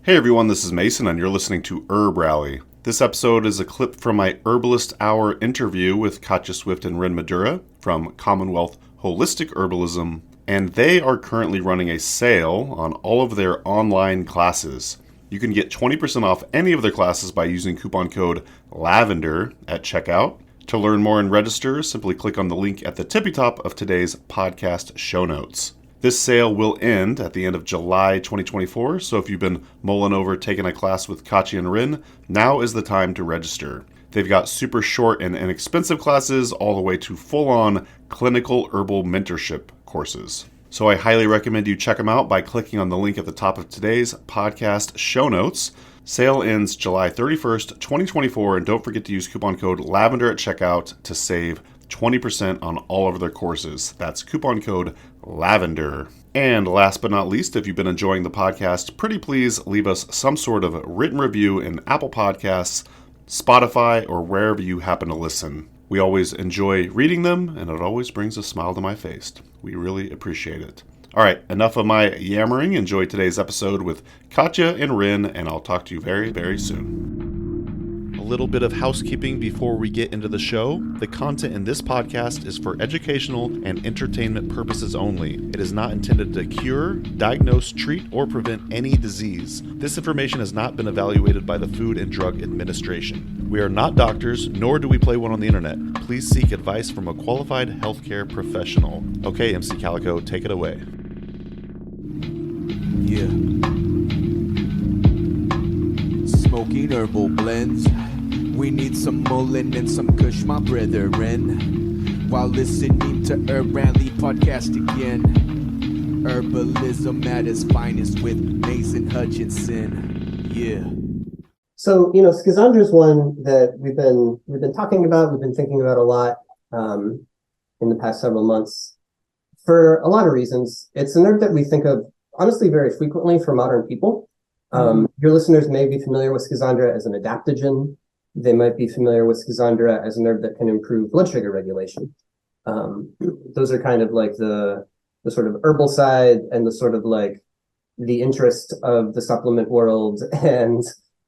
Hey everyone, this is Mason and you're listening to HerbRally. This episode is a clip from my Herbalist Hour interview with Katja Swift and Midura from CommonWealth Holistic Herbalism, and they are currently running a sale on all of their online classes. You can get 20% off any of their classes by using coupon code LAVENDER at checkout. To learn more and register, simply click on the link at the tippy top of today's podcast show notes. This sale will end at the end of July 2024, so if you've been mulling over taking a class with Katja and Rin, now is the time to register. They've got super short and inexpensive classes all the way to full-on clinical herbal mentorship courses. So I highly recommend you check them out by clicking on the link at the top of today's podcast show notes. Sale ends July 31st, 2024, and don't forget to use coupon code LAVENDER at checkout to save 20% on all of their courses. That's coupon code LAVENDER. And last but not least, if you've been enjoying the podcast, pretty please leave us some sort of written review in Apple Podcasts, Spotify, or wherever you happen to listen. We always enjoy reading them, and it always brings a smile to my face. We really appreciate it. All right, enough of my yammering. Enjoy today's episode with Katja and Rin, and I'll talk to you very, very soon. A little bit of housekeeping before we get into the show. The content in this podcast is for educational and entertainment purposes only. It is not intended to cure, diagnose, treat, or prevent any disease. This information has not been evaluated by the Food and Drug Administration. We are not doctors, nor do we play one on the internet. Please seek advice from a qualified healthcare professional. Okay, Emcee Calico, take it away. Yeah. Smoking herbal blends. We need some mullein and some kush, my brethren. While listening to HerbRally podcast again. Herbalism at its finest with Mason Hutchinson. Yeah. So, Schizandra is one that we've been talking about, we've been thinking about a lot in the past several months for a lot of reasons. It's an herb that we think of honestly very frequently for modern people. Your listeners may be familiar with Schizandra as an adaptogen. They might be familiar with Schizandra as an herb that can improve blood sugar regulation. Those are kind of like the sort of herbal side and the sort of like the interest of the supplement world and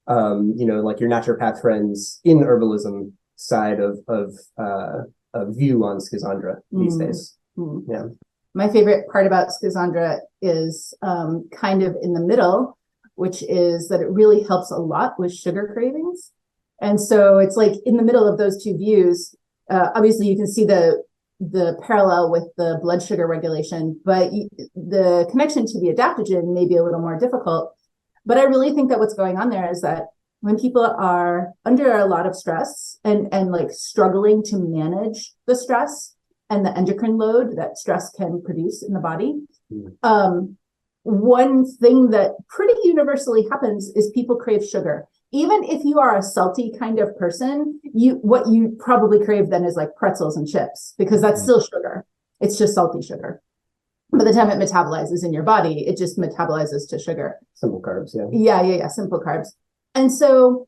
like your naturopath friends in herbalism side of view on Schizandra these days. Yeah. My favorite part about Schizandra is kind of in the middle, which is that it really helps a lot with sugar cravings. And so it's like in the middle of those two views. Obviously, you can see the parallel with the blood sugar regulation, but the connection to the adaptogen may be a little more difficult. But I really think that what's going on there is that when people are under a lot of stress and like struggling to manage the stress and the endocrine load that stress can produce in the body, one thing that pretty universally happens is people crave sugar. Even if you are a salty kind of person, what you probably crave then is like pretzels and chips, because that's still sugar. It's just salty sugar. By the time it metabolizes in your body, it just metabolizes to sugar. Simple carbs, yeah. Yeah, simple carbs. And so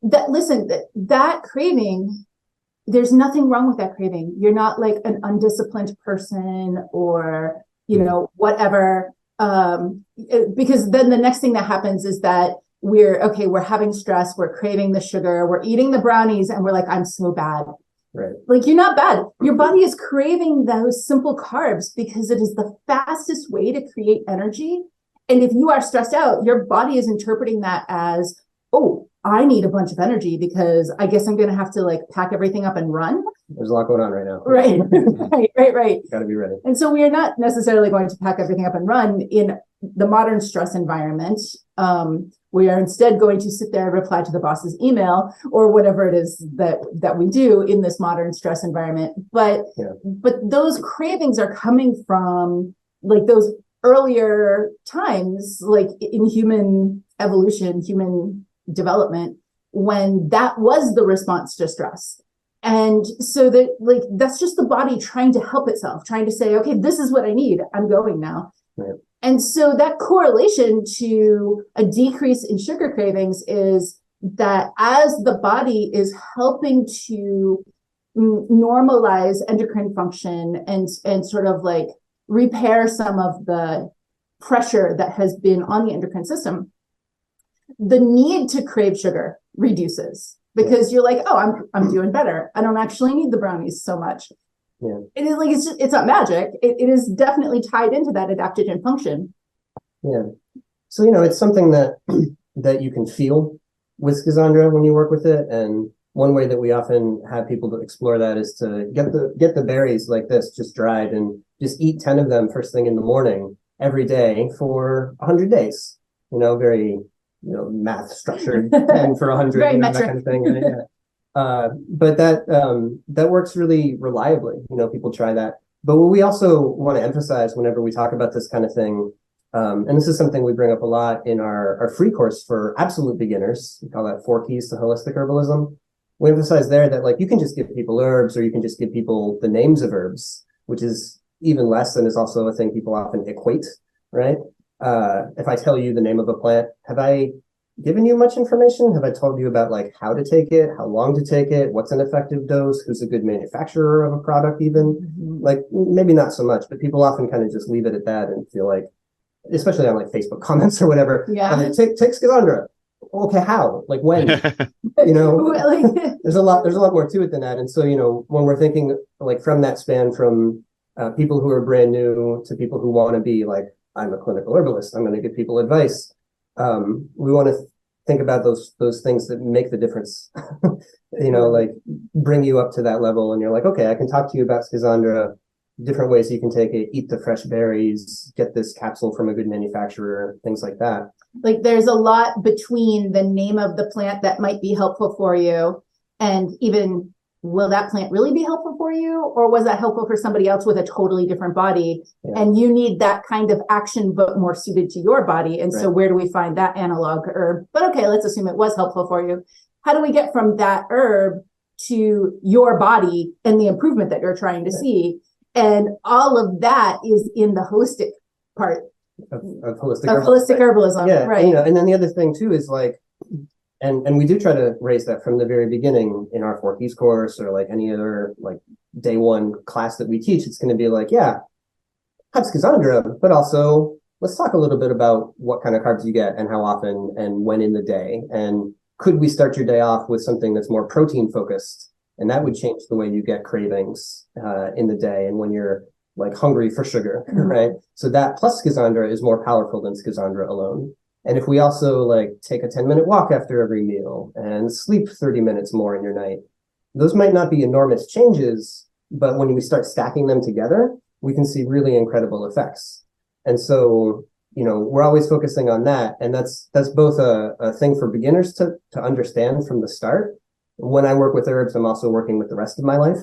that craving, there's nothing wrong with that craving. You're not like an undisciplined person or, whatever. Because then the next thing that happens is that we're having stress, we're craving the sugar, we're eating the brownies, and we're like, I'm so bad. Right. Like, you're not bad. Your body is craving those simple carbs because it is the fastest way to create energy. And if you are stressed out, your body is interpreting that as, oh, I need a bunch of energy because I guess I'm going to have to like pack everything up and run. There's a lot going on right now. Right. Got to be ready. And so we are not necessarily going to pack everything up and run in the modern stress environment. We are instead going to sit there and reply to the boss's email or whatever it is that we do in this modern stress environment. But those cravings are coming from like those earlier times, like in human evolution, human development, when that was the response to stress. And so that's just the body trying to help itself, trying to say, okay, this is what I need. I'm going now. Right. And so that correlation to a decrease in sugar cravings is that as the body is helping to normalize endocrine function and sort of like repair some of the pressure that has been on the endocrine system, the need to crave sugar reduces because you're like, oh, I'm doing better. I don't actually need the brownies so much. Yeah. It is like, it's not magic. It is definitely tied into that adaptogen function. Yeah. So, you know, it's something that that you can feel with Schisandra when you work with it. And one way that we often have people to explore that is to get the berries like this, just dried, and just eat 10 of them first thing in the morning every day for 100 days. You know, very, you know, math structured, 10 for 100, Very you know, metric. that kind of thing. Yeah. But that works really reliably. You know, people try that. But what we also want to emphasize whenever we talk about this kind of thing, and this is something we bring up a lot in our free course for absolute beginners. We call that 4 Keys to Holistic Herbalism. We emphasize there that, like, you can just give people herbs, or you can just give people the names of herbs, which is even less, and is also a thing people often equate, right? If I tell you the name of a plant, have I given you much information? Have I told you about, like, how to take it, how long to take it, what's an effective dose, who's a good manufacturer of a product even? Like, maybe not so much, but people often kind of just leave it at that and feel like, especially on like Facebook comments or whatever, Yeah. take Schisandra. Okay, how? Like, when? You know, there's a lot more to it than that. And so, you know, when we're thinking like from that span, from people who are brand new to people who want to be like, I'm a clinical herbalist, I'm going to give people advice. We want to think about those things that make the difference. You know, like bring you up to that level, and you're like, okay, I can talk to you about Schisandra, different ways you can take it, eat the fresh berries, get this capsule from a good manufacturer, things like that. Like there's a lot between the name of the plant that might be helpful for you, and even, will that plant really be helpful for you? Or was that helpful for somebody else with a totally different body? Yeah. And you need that kind of action, but more suited to your body. And so where do we find that analog herb? But okay, let's assume it was helpful for you. How do we get from that herb to your body and the improvement that you're trying to see? And all of that is in the holistic part of holistic herbalism. Yeah, right. You know, and then the other thing too is like, and we do try to raise that from the very beginning in our 4 Keys course, or like any other like day 1 class that we teach. It's going to be like, yeah, have Schisandra, but also let's talk a little bit about what kind of carbs you get and how often and when in the day. And could we start your day off with something that's more protein focused? And that would change the way you get cravings in the day and when you're like hungry for sugar, right? So that plus Schisandra is more powerful than Schisandra alone. And if we also like take a 10-minute walk after every meal and sleep 30 minutes more in your night, those might not be enormous changes, but when we start stacking them together, we can see really incredible effects. And so, you know, we're always focusing on that. And that's both a thing for beginners to understand from the start. When I work with herbs, I'm also working with the rest of my life.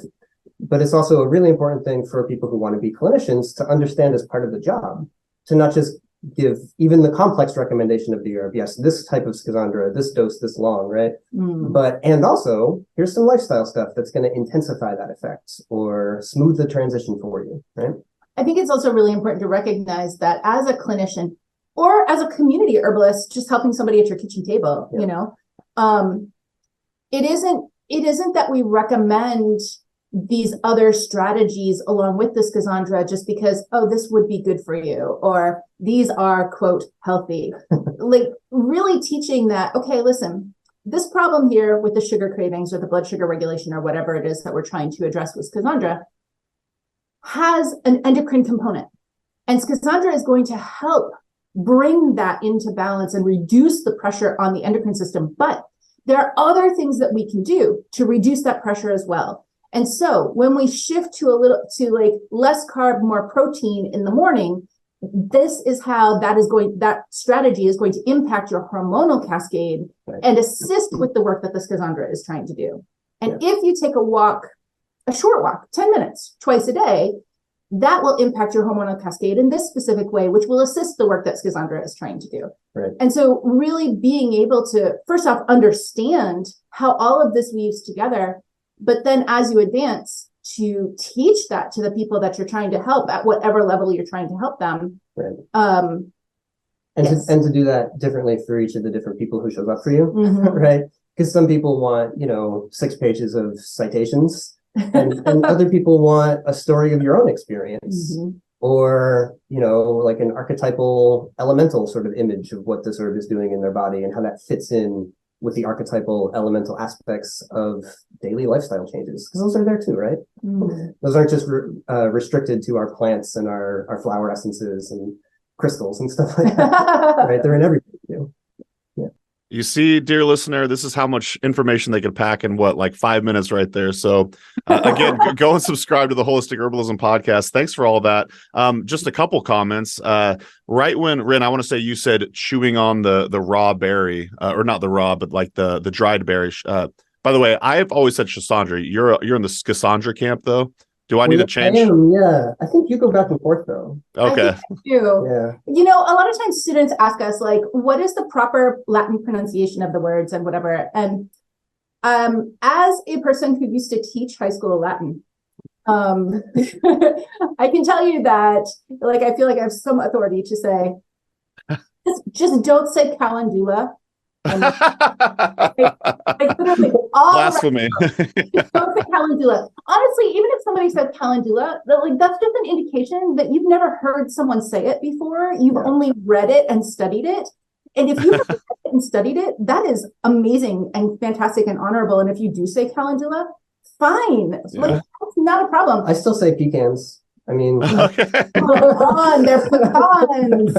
But it's also a really important thing for people who want to be clinicians to understand as part of the job, to not just give even the complex recommendation of the herb. Yes, this type of Schisandra, this dose, this long, right? But, and also, here's some lifestyle stuff that's going to intensify that effect or smooth the transition for you, right? I think it's also really important to recognize that as a clinician or as a community herbalist, just helping somebody at your kitchen table, you know, it isn't that we recommend these other strategies along with the Schisandra just because, oh, this would be good for you, or these are, quote, healthy. Like really teaching that, okay, listen, this problem here with the sugar cravings or the blood sugar regulation or whatever it is that we're trying to address with Schisandra has an endocrine component. And Schisandra is going to help bring that into balance and reduce the pressure on the endocrine system. But there are other things that we can do to reduce that pressure as well. And so when we shift to like less carb, more protein in the morning, this is how that strategy is going to impact your hormonal cascade and assist with the work that the Schisandra is trying to do. And if you take a short walk, 10 minutes twice a day, that will impact your hormonal cascade in this specific way, which will assist the work that Schisandra is trying to do. Right. And so really being able to, first off, understand how all of this weaves together, but then as you advance, to teach that to the people that you're trying to help at whatever level you're trying to help them. Right. And to do that differently for each of the different people who shows up for you, right? Because some people want, 6 pages of citations, and other people want a story of your own experience. or, like an archetypal elemental sort of image of what this herb is doing in their body and how that fits in with the archetypal elemental aspects of daily lifestyle changes, because those are there too, right? Those aren't just restricted to our plants and our flower essences and crystals and stuff like that, right? They're in everything too. You see, dear listener, this is how much information they could pack in like 5 minutes right there. So again, go and subscribe to the Holistic Herbalism podcast. Thanks for all that. Just a couple comments. Right when, Rin, I want to say you said chewing on the raw berry, or not the raw, but like the dried berry. By the way, I've always said Schisandra. You're in the Schisandra camp though. Do I need to change? I am, yeah. I think you go back and forth though. Okay. I do. Yeah. A lot of times students ask us, like, what is the proper Latin pronunciation of the words and whatever. And as a person who used to teach high school Latin, I can tell you that, like, I feel like I have some authority to say, just don't say calendula. And literally all blasphemy. Calendula. Honestly, even if somebody says calendula, that's just an indication that you've never heard someone say it before. You've only read it and studied it. And if you've read it and studied it, that is amazing and fantastic and honorable. And if you do say calendula, fine. That's not a problem. I still say pecans. I mean, Okay. Come on, they're pecans.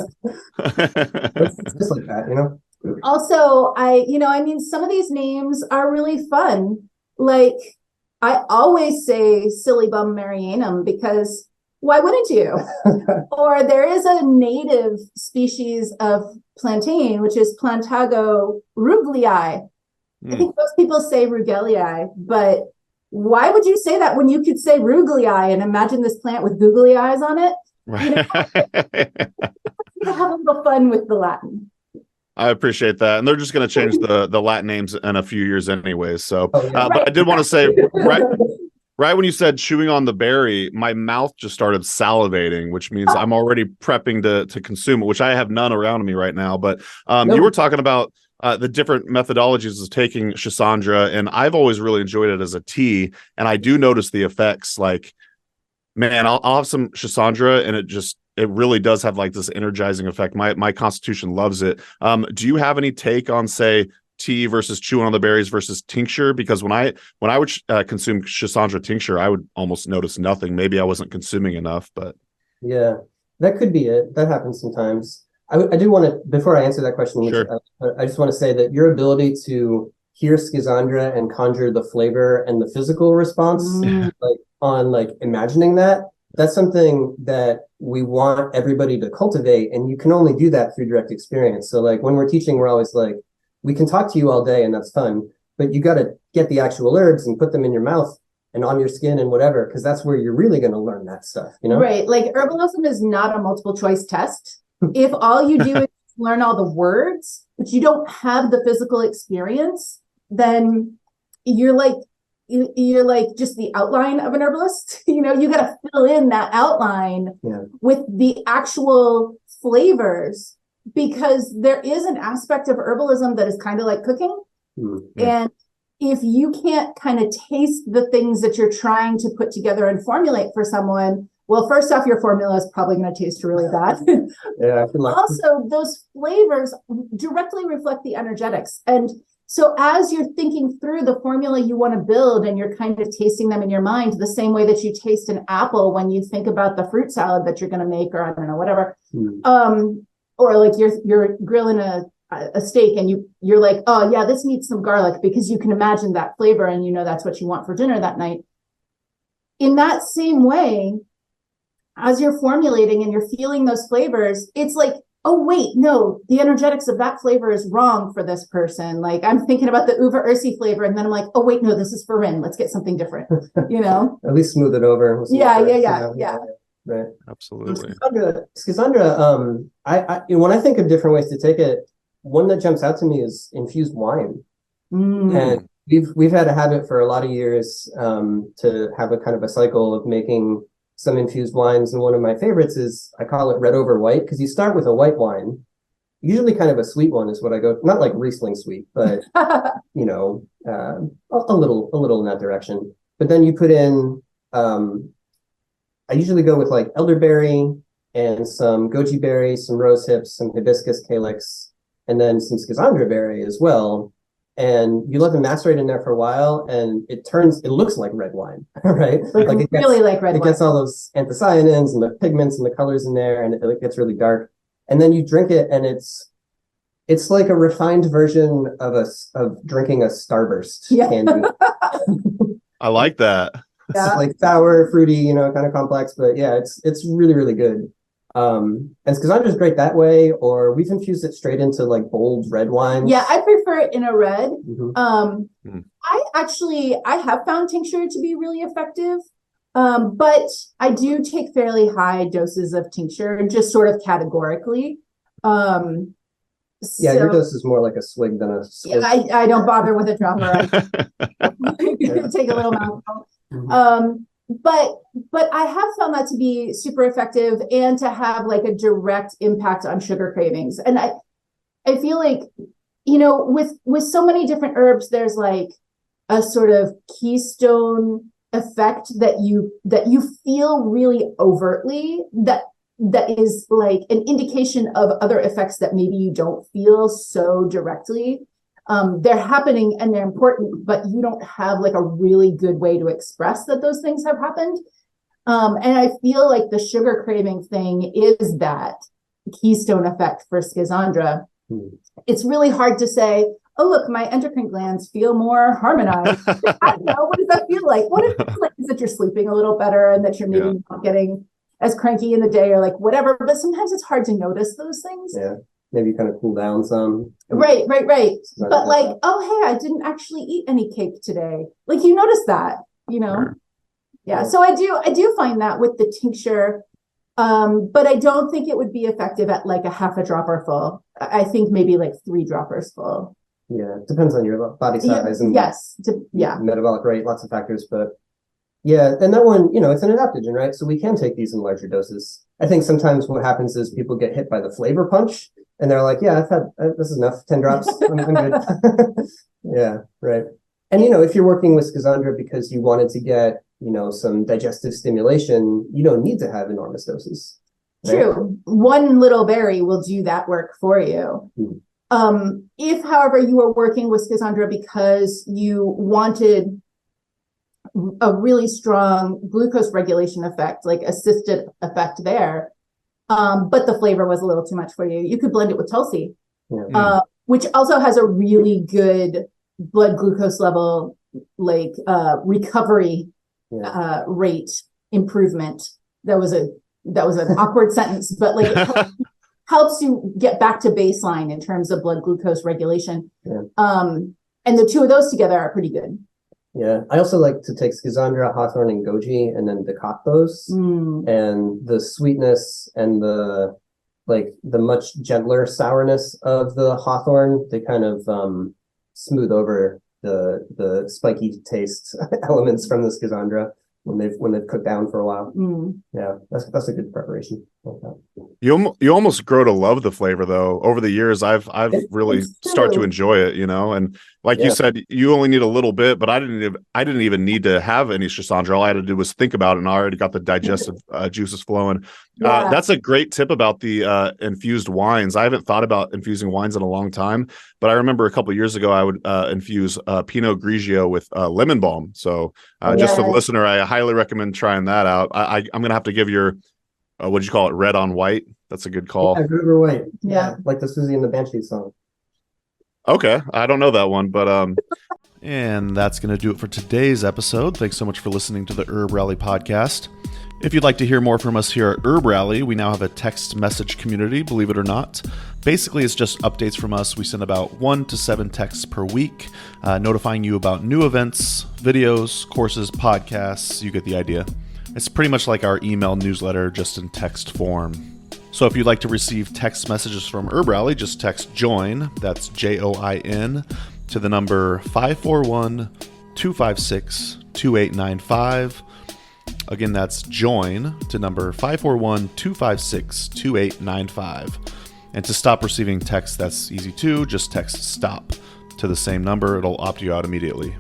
It's just like that, Also, some of these names are really fun. Like, I always say Silybum marianum because why wouldn't you? Or there is a native species of plantain, which is Plantago rugelii. I think most people say rugelii, but why would you say that when you could say rugelii and imagine this plant with googly eyes on it? Right. Have a little fun with the Latin. I appreciate that. And they're just going to change the Latin names in a few years anyways. So, but I did want to say, right when you said chewing on the berry, my mouth just started salivating, which means I'm already prepping to consume it, which I have none around me right now. But you were talking about the different methodologies of taking Schisandra, and I've always really enjoyed it as a tea. And I do notice the effects. Like, man, I'll have some Schisandra, and it really does have like this energizing effect. My constitution loves it. Do you have any take on, say, tea versus chewing on the berries versus tincture? Because when I would consume Schisandra tincture, I would almost notice nothing. Maybe I wasn't consuming enough, but yeah, that could be it. That happens sometimes. I do want to, before I answer that question, sure. I just want to say that your ability to hear Schisandra and conjure the flavor and the physical response, like imagining that's something that we want everybody to cultivate, and you can only do that through direct experience. So like when we're teaching, we're always like, we can talk to you all day and that's fun, but you got to get the actual herbs and put them in your mouth and on your skin and whatever, because that's where you're really going to learn that stuff, Right. Like, herbalism is not a multiple choice test. If all you do is learn all the words, but you don't have the physical experience, then you're like just the outline of an herbalist. You got to fill in that outline with the actual flavors, because there is an aspect of herbalism that is kind of like cooking. And if you can't kind of taste the things that you're trying to put together and formulate for someone, well, first off, your formula is probably going to taste really bad. Also, those flavors directly reflect the energetics. And so as you're thinking through the formula you want to build, and you're kind of tasting them in your mind, the same way that you taste an apple when you think about the fruit salad that you're going to make, or I don't know, whatever. Or like you're grilling a steak and you're like, oh yeah, this needs some garlic, because you can imagine that flavor and that's what you want for dinner that night. In that same way, as you're formulating and you're feeling those flavors, it's like, oh wait, no, the energetics of that flavor is wrong for this person. Like, I'm thinking about the Uva Ursi flavor, and then I'm like, oh wait, no, this is for Rin. Let's get something different. At least smooth it over. Yeah. Right. absolutely. Schisandra, I when I think of different ways to take it, one that jumps out to me is infused wine. And we've had a habit for a lot of years to have a kind of a cycle of making some infused wines, and one of my favorites is, I call it red over white, because you start with a white wine, usually kind of a sweet one is what I go, not like Riesling sweet, but a little in that direction. But then you put in I usually go with like elderberry and some goji berry, some rose hips, some hibiscus calyx, and then some schizandra berry as well. And you let them macerate in there for a while, and it looks like red wine, right? Like it really like red wine. It gets all those anthocyanins and the pigments and the colors in there, and it gets really dark. And then you drink it, and it's like a refined version of drinking a Starburst candy. I like that. It's like sour, fruity, kind of complex, but yeah, it's really, really good. And Schizandra is great that way, or we've infused it straight into like bold red wines. Yeah, I prefer it in a red. Mm-hmm. I have found tincture to be really effective. But I do take fairly high doses of tincture, just sort of categorically. Yeah, your dose is more like a swig than a swig. I don't bother with a dropper. I take a little mouthful. But I have found that to be super effective and to have like a direct impact on sugar cravings. And I feel like, with so many different herbs, there's like a sort of keystone effect that you feel really overtly that is like an indication of other effects that maybe you don't feel so directly. They're happening and they're important, but you don't have like a really good way to express that those things have happened. And I feel like the sugar craving thing is that keystone effect for Schizandra. It's really hard to say, oh, look, my endocrine glands feel more harmonized. I don't know. What does that feel like? What it feels like is that you're sleeping a little better and that you're maybe not getting as cranky in the day or like whatever. But sometimes it's hard to notice those things. Yeah. Maybe kind of cool down some. Right. But like, oh, hey, I didn't actually eat any cake today. Like you notice that, Sure. Yeah. So I do find that with the tincture, but I don't think it would be effective at like a half a dropper full. I think maybe like 3 droppers full. Yeah, depends on your body size and metabolic rate, lots of factors. But yeah, and that one, it's an adaptogen, right? So we can take these in larger doses. I think sometimes what happens is people get hit by the flavor punch, and they're like, "Yeah, I've had this is enough, 10 drops, I'm good." Yeah, right. And if you're working with Schizandra because you wanted to get some digestive stimulation, you don't need to have enormous doses. Right? True, one little berry will do that work for you. If, however, you are working with Schizandra because you wanted a really strong glucose regulation effect, like assisted effect there, but the flavor was a little too much for you, you could blend it with Tulsi, which also has a really good blood glucose level, like recovery rate improvement. That was an awkward sentence, but like it helps you get back to baseline in terms of blood glucose regulation. And the two of those together are pretty good. Yeah, I also like to take Schizandra, hawthorn, and goji, and then decoct those. And the sweetness and the much gentler sourness of the hawthorn, they kind of smooth over the spiky taste elements from the Schizandra when they've cooked down for a while. Yeah, that's a good preparation. You almost grow to love the flavor though. Over the years, I've really started to enjoy it, and like you said, you only need a little bit, but I didn't even need to have any Schisandra. All I had to do was think about it, and I already got the digestive juices flowing. That's a great tip about the infused wines. I haven't thought about infusing wines in a long time, but I remember a couple of years ago I would infuse Pinot Grigio with lemon balm. So just for the listener, I highly recommend trying that out. I'm gonna have to give your what did you call it? Red on white. That's a good call. Yeah, River White. Yeah, like the Susie and the Banshee song. Okay, I don't know that one, but and that's going to do it for today's episode. Thanks so much for listening to the HerbRally podcast. If you'd like to hear more from us here at HerbRally, we now have a text message community, believe it or not. Basically, it's just updates from us. We send about 1 to 7 texts per week, notifying you about new events, videos, courses, podcasts. You get the idea. It's pretty much like our email newsletter, just in text form. So if you'd like to receive text messages from HerbRally, just text JOIN, that's JOIN, to the number 541-256-2895. Again, that's JOIN to number 541-256-2895. And to stop receiving texts, that's easy too. Just text STOP to the same number. It'll opt you out immediately.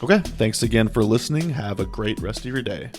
Okay, thanks again for listening. Have a great rest of your day.